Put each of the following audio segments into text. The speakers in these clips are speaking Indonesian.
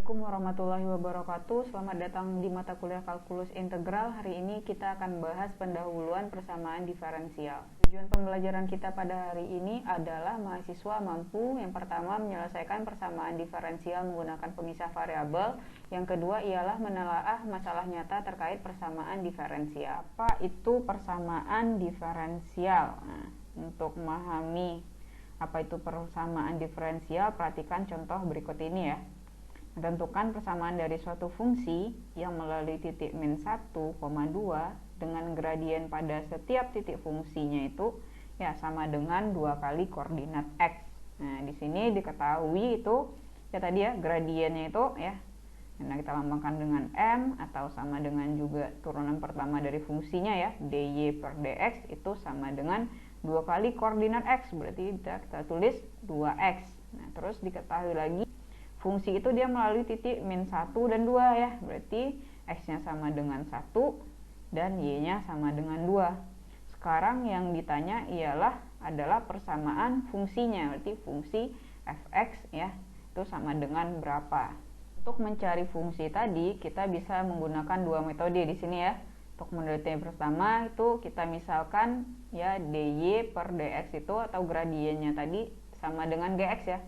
Assalamualaikum warahmatullahi wabarakatuh. Selamat datang di mata kuliah kalkulus integral. Hari ini kita akan bahas pendahuluan persamaan diferensial. Tujuan pembelajaran kita pada hari ini adalah mahasiswa mampu yang pertama menyelesaikan persamaan diferensial menggunakan pemisah variabel. Yang kedua ialah menelaah masalah nyata terkait persamaan diferensial. Apa itu persamaan diferensial? Nah, untuk memahami apa itu persamaan diferensial, perhatikan contoh berikut ini ya. Tentukan persamaan dari suatu fungsi yang melalui titik min 1, 2 dengan gradien pada setiap titik fungsinya itu ya sama dengan 2 kali koordinat x. Nah, di sini diketahui itu ya tadi ya gradiennya itu ya. Nah, kita lambangkan dengan m atau sama dengan juga turunan pertama dari fungsinya ya, dy per dx itu sama dengan 2 kali koordinat x, berarti kita tulis 2x. Nah, terus diketahui lagi fungsi itu dia melalui titik min 1 dan 2 ya, berarti x-nya sama dengan 1 dan y-nya sama dengan 2. Sekarang yang ditanya adalah persamaan fungsinya, berarti fungsi fx ya, itu sama dengan berapa. Untuk mencari fungsi tadi kita bisa menggunakan dua metode di sini ya. Untuk metode yang pertama itu kita misalkan ya dy per dx itu atau gradiennya tadi sama dengan gx ya.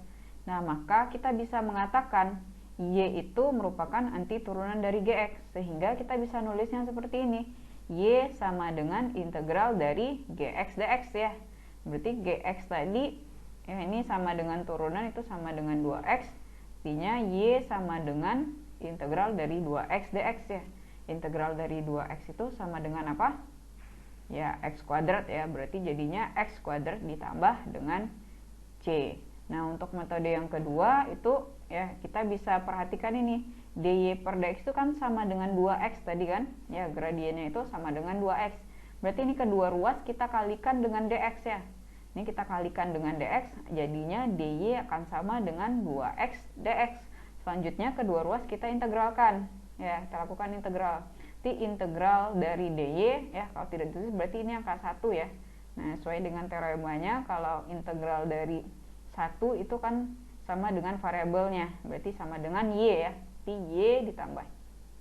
Nah, maka kita bisa mengatakan y itu merupakan anti turunan dari gx, sehingga kita bisa nulisnya seperti ini. Y sama dengan integral dari gx dx ya. Berarti gx tadi ya ini sama dengan turunan itu sama dengan 2x. Artinya y sama dengan integral dari 2x dx ya. Integral dari 2x itu sama dengan apa? Ya, x kuadrat ya. Berarti jadinya x kuadrat ditambah dengan c. Nah, untuk metode yang kedua itu ya kita bisa perhatikan ini dy per dx itu kan sama dengan 2x tadi kan ya, gradiennya itu sama dengan 2x. Berarti ini kedua ruas kita kalikan dengan dx ya. Ini kita kalikan dengan dx, jadinya dy akan sama dengan 2x dx. Selanjutnya kedua ruas kita integralkan ya, kita lakukan integral. Jadi integral dari dy ya, kalau tidak ditulis berarti ini angka 1 ya. Nah, sesuai dengan teoremanya kalau integral dari 1 itu kan sama dengan variabelnya, berarti sama dengan y ya. Jadi y ditambah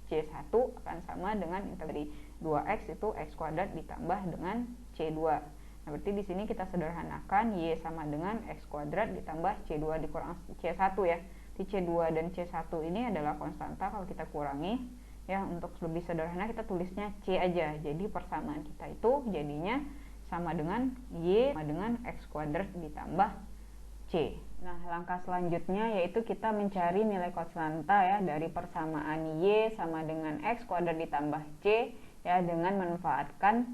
c1 akan sama dengan dari 2x itu x kuadrat ditambah dengan c2. Nah, berarti di sini kita sederhanakan y sama dengan x kuadrat ditambah c2 dikurang c1 ya. Di c2 dan c1 ini adalah konstanta, kalau kita kurangi ya untuk lebih sederhana kita tulisnya c aja. Jadi persamaan kita itu jadinya sama dengan y sama dengan x kuadrat ditambah c. Nah, langkah selanjutnya yaitu kita mencari nilai konstanta ya dari persamaan y sama dengan x kuadrat ditambah c ya dengan memanfaatkan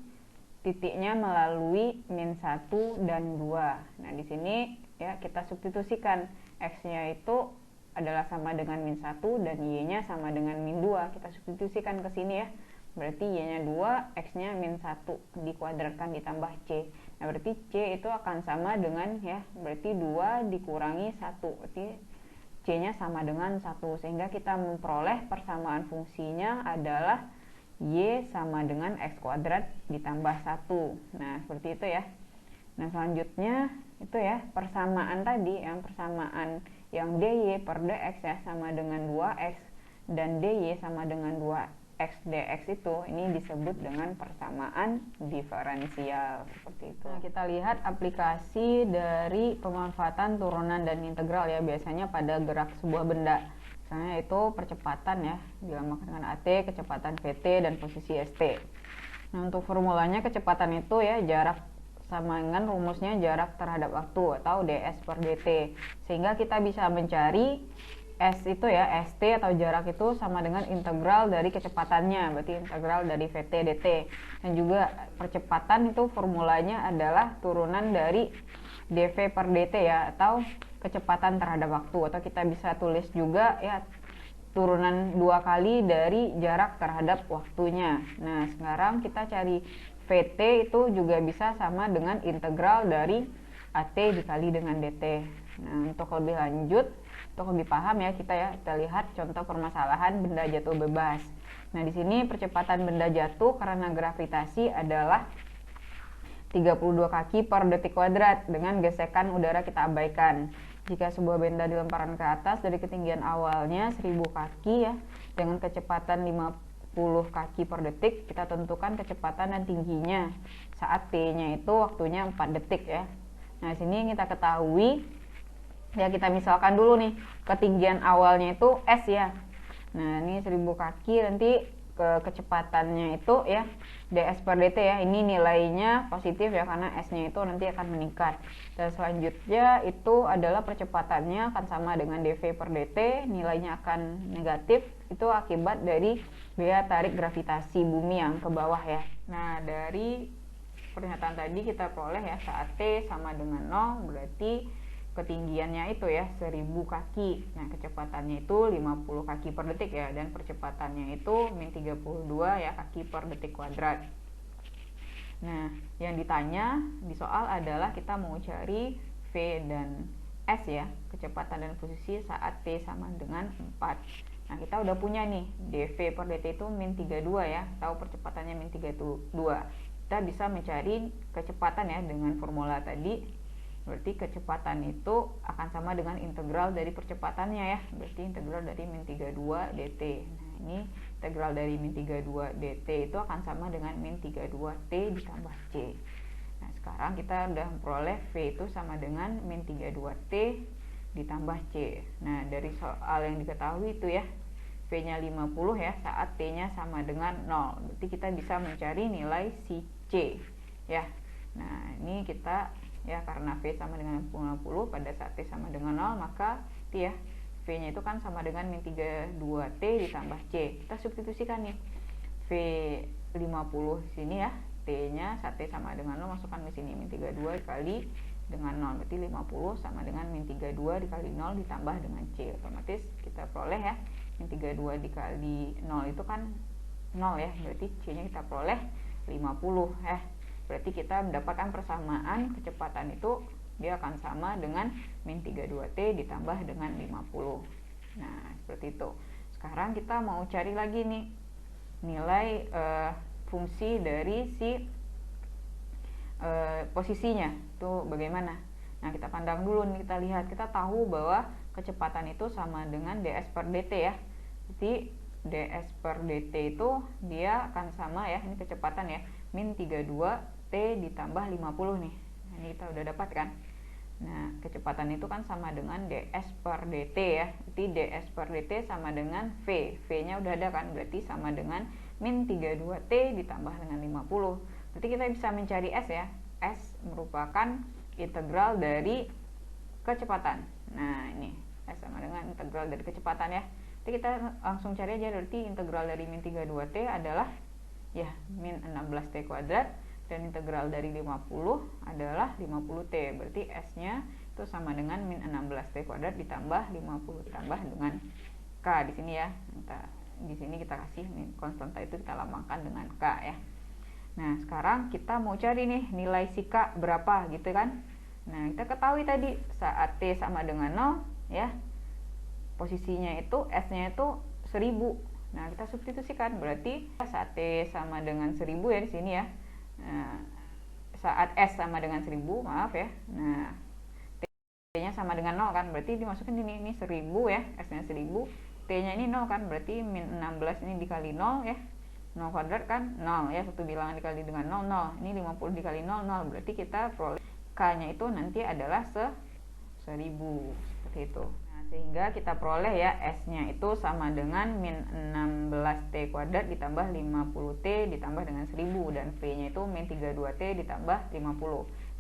titiknya melalui min 1 dan 2. Nah, di sini ya kita substitusikan x-nya itu adalah sama dengan min 1 dan y-nya sama dengan min 2. Kita substitusikan ke sini ya. Berarti y-nya 2, x-nya min 1 dikuadratkan ditambah c. Nah, berarti c itu akan sama dengan ya, berarti 2 dikurangi 1. Berarti c-nya sama dengan 1, sehingga kita memperoleh persamaan fungsinya adalah y sama dengan x kuadrat ditambah 1. Nah, seperti itu ya. Nah, selanjutnya itu ya persamaan tadi, yang persamaan yang dy per dx ya sama dengan 2x dan dy sama dengan 2x dx itu ini disebut dengan persamaan diferensial, seperti itu. Nah, kita lihat aplikasi dari pemanfaatan turunan dan integral ya, biasanya pada gerak sebuah benda. Misalnya itu percepatan ya, dilambangkan dengan at, kecepatan vt dan posisi st. Nah, untuk formulanya kecepatan itu ya jarak sama dengan rumusnya jarak terhadap waktu atau ds per dt, sehingga kita bisa mencari s itu ya, st atau jarak itu sama dengan integral dari kecepatannya, berarti integral dari vt dt. Dan juga percepatan itu formulanya adalah turunan dari dv per dt ya, atau kecepatan terhadap waktu, atau kita bisa tulis juga ya turunan 2 kali dari jarak terhadap waktunya. Nah, sekarang kita cari vt itu juga bisa sama dengan integral dari at dikali dengan dt. Nah, untuk lebih lanjut, untuk lebih paham ya kita lihat contoh permasalahan benda jatuh bebas. Nah, di sini percepatan benda jatuh karena gravitasi adalah 32 kaki per detik kuadrat dengan gesekan udara kita abaikan. Jika sebuah benda dilemparkan ke atas dari ketinggian awalnya 1000 kaki ya, dengan kecepatan 50 kaki per detik, kita tentukan kecepatan dan tingginya saat T-nya itu waktunya 4 detik ya. Nah, sini kita ketahui ya, kita misalkan dulu nih, ketinggian awalnya itu S ya. Nah, ini 1000 kaki, nanti kecepatannya itu ya ds per dt ya, ini nilainya positif ya karena s-nya itu nanti akan meningkat. Dan selanjutnya itu adalah percepatannya akan sama dengan dv per dt, nilainya akan negatif, itu akibat dari gaya tarik gravitasi bumi yang ke bawah ya. Nah, dari pernyataan tadi kita peroleh ya, saat t sama dengan 0 berarti ketinggiannya itu ya 1000 kaki. Nah, kecepatannya itu 50 kaki per detik ya, dan percepatannya itu min 32 ya kaki per detik kuadrat. Nah, yang ditanya di soal adalah kita mau cari V dan S ya, kecepatan dan posisi saat T sama dengan 4. Nah, kita udah punya nih dV per dt itu min 32 ya, tahu percepatannya min 32. Kita bisa mencari kecepatan ya dengan formula tadi. Berarti kecepatan itu akan sama dengan integral dari percepatannya ya. Berarti integral dari min 32 dt. Nah, ini integral dari min 32 dt itu akan sama dengan min 32 t ditambah c. Nah, sekarang kita udah memperoleh V itu sama dengan min 32 t ditambah c. Nah, dari soal yang diketahui itu ya, V-nya 50 ya saat t-nya sama dengan 0. Berarti kita bisa mencari nilai si c ya. Nah, ini kita ya, karena V sama dengan 50 pada saat T sama dengan 0, maka ya V nya itu kan sama dengan min 32T ditambah C. Kita substitusikan nih V 50 sini ya, T nya saat T sama dengan 0 masukkan ke sini, min 32 dikali dengan 0, berarti 50 sama dengan min 32 dikali 0 ditambah dengan C. Otomatis kita peroleh ya, min 32 dikali 0 itu kan 0 ya, berarti C nya kita peroleh 50 ya. Berarti kita mendapatkan persamaan kecepatan itu dia akan sama dengan min 32T ditambah dengan 50. Nah, seperti itu. Sekarang kita mau cari lagi nih nilai fungsi dari si posisinya itu bagaimana. Nah, kita pandang dulu nih, kita lihat, kita tahu bahwa kecepatan itu sama dengan ds per dt ya. Jadi ds per dt itu dia akan sama ya, ini kecepatan ya, min 32 T ditambah 50 nih. Nah, ini kita udah dapat kan. Nah, kecepatan itu kan sama dengan ds per dt ya. Berarti ds per dt sama dengan V. V-nya udah ada kan, berarti sama dengan min 32 T ditambah dengan 50. Berarti kita bisa mencari S ya. S merupakan integral dari kecepatan. Nah, ini S sama dengan integral dari kecepatan ya. Jadi kita langsung cari aja, berarti integral dari min 32 T adalah ya min 16 T kuadrat. Dan integral dari 50 adalah 50T. Berarti S-nya itu sama dengan min 16T kuadrat ditambah 50 ditambah dengan K di sini ya. Di sini kita kasih konstanta itu kita lambangkan dengan K ya. Nah, sekarang kita mau cari nih nilai si K berapa gitu kan. Nah, kita ketahui tadi saat T sama dengan 0 ya, posisinya itu S-nya itu 1000. Nah, kita substitusikan, berarti saat T sama dengan 1000 ya di sini ya. Nah, saat S sama dengan 1000, maaf ya. Nah, T-nya sama dengan 0 kan, berarti dimasukin ini 1000 ya, S-nya 1000, T-nya ini 0 kan, berarti min 16 ini dikali 0 ya. 0 kuadrat kan 0 ya, satu bilangan dikali dengan 0, 0. Ini 50 dikali 0, 0. Berarti kita peroleh K-nya itu nanti adalah 1000, seperti itu. Sehingga kita peroleh ya S-nya itu sama dengan min 16T kuadrat ditambah 50T ditambah dengan 1000, dan V-nya itu min 32T ditambah 50.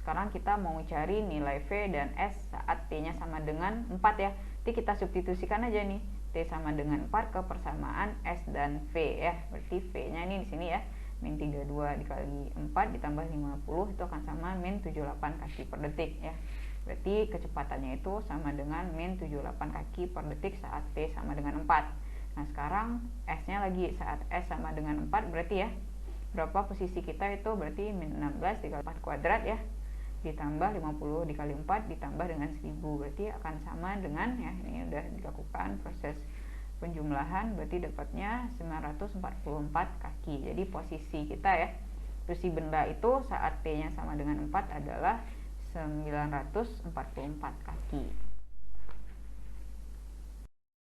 Sekarang kita mau cari nilai V dan S saat T-nya sama dengan 4 ya. Jadi kita substitusikan aja nih, T sama dengan 4 ke persamaan S dan V ya. Berarti V-nya ini di sini ya, min 32 dikali 4 ditambah 50 itu akan sama min 78 kaki per detik ya. Berarti kecepatannya itu sama dengan min 78 kaki per detik saat T sama dengan 4. Nah, sekarang S-nya lagi saat S sama dengan 4, berarti ya berapa posisi kita itu, berarti min 16 dikali 4 kuadrat ya, ditambah 50 dikali 4 ditambah dengan 1000, berarti akan sama dengan ya, ini udah dilakukan proses penjumlahan, berarti dapatnya 944 kaki. Jadi posisi kita ya, posisi benda itu saat T-nya sama dengan 4 adalah 944 kaki.